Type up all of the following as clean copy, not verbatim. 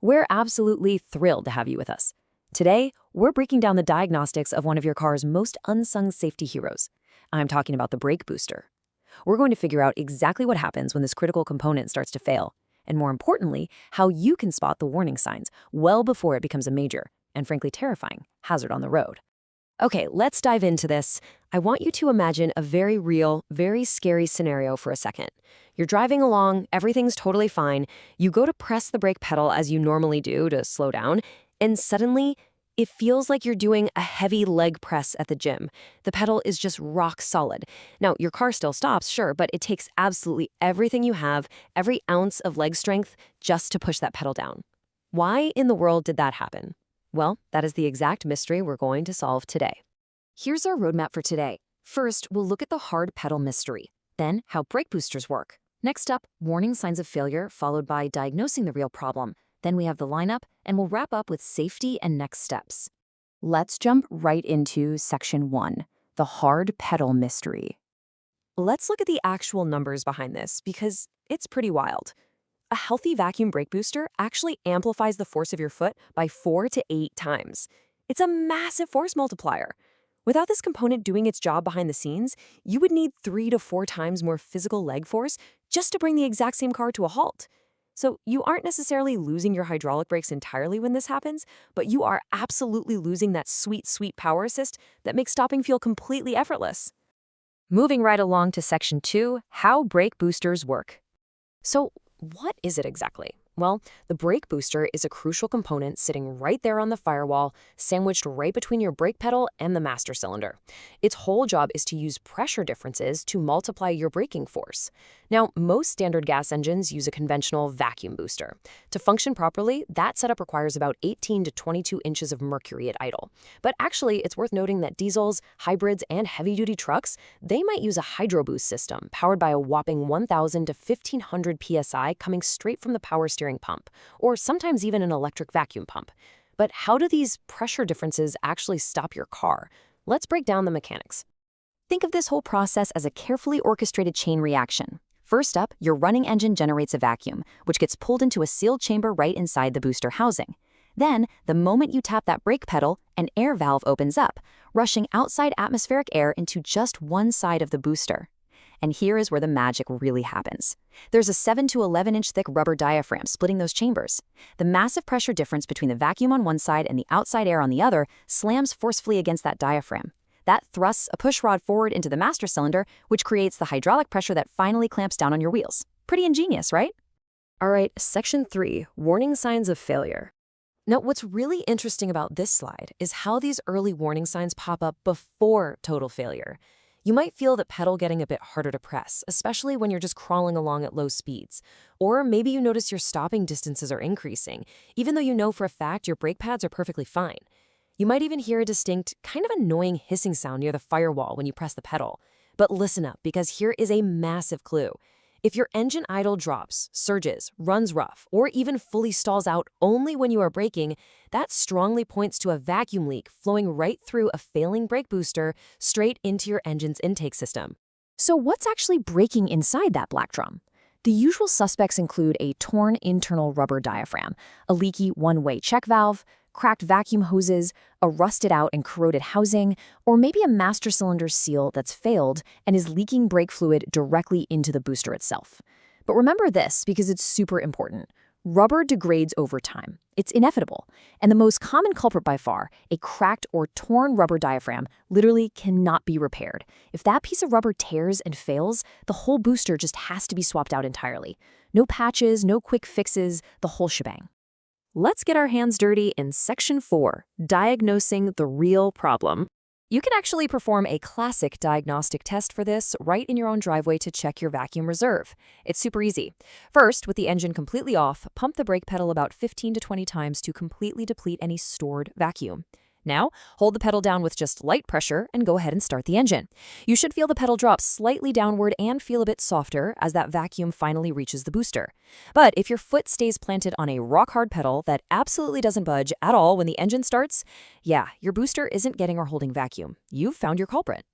We're absolutely thrilled to have you with us. Today, we're breaking down the diagnostics of one of your car's most unsung safety heroes. I'm talking about the brake booster. We're going to figure out exactly what happens when this critical component starts to fail, and more importantly, how you can spot the warning signs well before it becomes a major, and frankly terrifying, hazard on the road. Okay, let's dive into this. I want you to imagine a very real, very scary scenario for a second. You're driving along, everything's totally fine. You go to press the brake pedal as you normally do to slow down, and suddenly, it feels like you're doing a heavy leg press at the gym. The pedal is just rock solid. Now, your car still stops, sure, but it takes absolutely everything you have, every ounce of leg strength, just to push that pedal down. Why in the world did that happen? Well, that is the exact mystery we're going to solve today. Here's our roadmap for today. First, we'll look at the hard pedal mystery. Then, how brake boosters work. Next up, warning signs of failure, followed by diagnosing the real problem. Then we have the lineup, and we'll wrap up with safety and next steps. Let's jump right into Section 1, the hard pedal mystery. Let's look at the actual numbers behind this, because it's pretty wild. A healthy vacuum brake booster actually amplifies the force of your foot by 4 to 8 times. It's a massive force multiplier. Without this component doing its job behind the scenes, you would need 3 to 4 times more physical leg force just to bring the exact same car to a halt. So you aren't necessarily losing your hydraulic brakes entirely when this happens, but you are absolutely losing that sweet, sweet power assist that makes stopping feel completely effortless. Moving right along to Section 2, how brake boosters work. So, what is it exactly? Well, the brake booster is a crucial component sitting right there on the firewall, sandwiched right between your brake pedal and the master cylinder. Its whole job is to use pressure differences to multiply your braking force. Now, most standard gas engines use a conventional vacuum booster. To function properly, that setup requires about 18 to 22 inches of mercury at idle. But actually, it's worth noting that diesels, hybrids, and heavy-duty trucks, they might use a hydro boost system powered by a whopping 1,000 to 1,500 psi coming straight from the power steering pump, or sometimes even an electric vacuum pump. But how do these pressure differences actually stop your car? Let's break down the mechanics. Think of this whole process as a carefully orchestrated chain reaction. First up, your running engine generates a vacuum, which gets pulled into a sealed chamber right inside the booster housing. Then, the moment you tap that brake pedal, an air valve opens up, rushing outside atmospheric air into just one side of the booster. And here is where the magic really happens. There's a 7 to 11-inch thick rubber diaphragm splitting those chambers. The massive pressure difference between the vacuum on one side and the outside air on the other slams forcefully against that diaphragm. That thrusts a pushrod forward into the master cylinder, which creates the hydraulic pressure that finally clamps down on your wheels. Pretty ingenious, right? All right, Section 3, warning signs of failure. Now, what's really interesting about this slide is how these early warning signs pop up before total failure. You might feel the pedal getting a bit harder to press, especially when you're just crawling along at low speeds. Or maybe you notice your stopping distances are increasing, even though you know for a fact your brake pads are perfectly fine. You might even hear a distinct, kind of annoying hissing sound near the firewall when you press the pedal. But listen up, because here is a massive clue. If your engine idle drops, surges, runs rough, or even fully stalls out only when you are braking, that strongly points to a vacuum leak flowing right through a failing brake booster straight into your engine's intake system. So what's actually breaking inside that black drum? The usual suspects include a torn internal rubber diaphragm, a leaky one-way check valve, cracked vacuum hoses, a rusted out and corroded housing, or maybe a master cylinder seal that's failed and is leaking brake fluid directly into the booster itself. But remember this, because it's super important. Rubber degrades over time. It's inevitable. And the most common culprit by far, a cracked or torn rubber diaphragm, literally cannot be repaired. If that piece of rubber tears and fails, the whole booster just has to be swapped out entirely. No patches, no quick fixes, the whole shebang. Let's get our hands dirty in Section 4, diagnosing the real problem. You can actually perform a classic diagnostic test for this right in your own driveway to check your vacuum reserve. It's super easy. First, with the engine completely off, pump the brake pedal about 15 to 20 times to completely deplete any stored vacuum. Now, hold the pedal down with just light pressure and go ahead and start the engine. You should feel the pedal drop slightly downward and feel a bit softer as that vacuum finally reaches the booster. But if your foot stays planted on a rock-hard pedal that absolutely doesn't budge at all when the engine starts, yeah, your booster isn't getting or holding vacuum. You've found your culprit.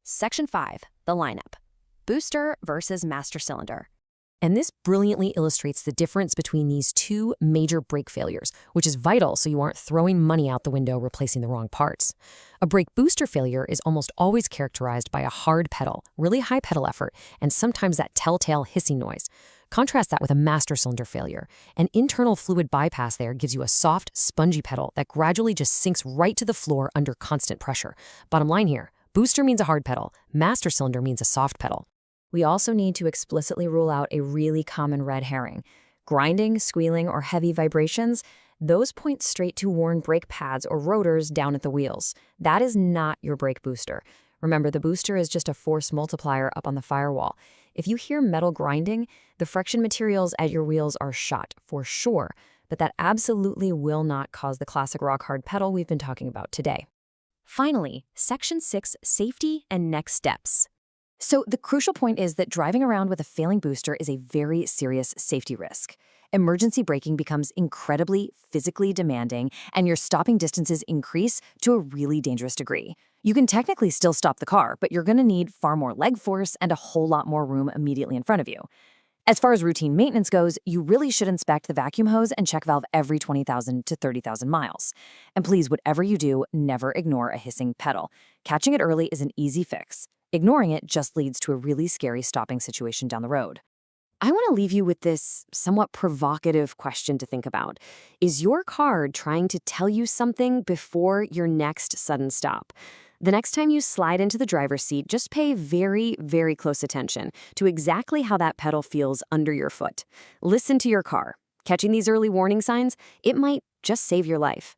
Section 5, the lineup. Booster versus master cylinder. And this brilliantly illustrates the difference between these two major brake failures, which is vital so you aren't throwing money out the window replacing the wrong parts. A brake booster failure is almost always characterized by a hard pedal, really high pedal effort, and sometimes that telltale hissing noise. Contrast that with a master cylinder failure. An internal fluid bypass there gives you a soft, spongy pedal that gradually just sinks right to the floor under constant pressure. Bottom line here, booster means a hard pedal, master cylinder means a soft pedal. We also need to explicitly rule out a really common red herring. Grinding, squealing, or heavy vibrations, those point straight to worn brake pads or rotors down at the wheels. That is not your brake booster. Remember, the booster is just a force multiplier up on the firewall. If you hear metal grinding, the friction materials at your wheels are shot, for sure, but that absolutely will not cause the classic rock-hard pedal we've been talking about today. Finally, Section 6, Safety and Next Steps. So the crucial point is that driving around with a failing booster is a very serious safety risk. Emergency braking becomes incredibly physically demanding, and your stopping distances increase to a really dangerous degree. You can technically still stop the car, but you're going to need far more leg force and a whole lot more room immediately in front of you. As far as routine maintenance goes, you really should inspect the vacuum hose and check valve every 20,000 to 30,000 miles. And please, whatever you do, never ignore a hissing pedal. Catching it early is an easy fix. Ignoring it just leads to a really scary stopping situation down the road. I want to leave you with this somewhat provocative question to think about. Is your car trying to tell you something before your next sudden stop? The next time you slide into the driver's seat, just pay very, very close attention to exactly how that pedal feels under your foot. Listen to your car. Catching these early warning signs, it might just save your life.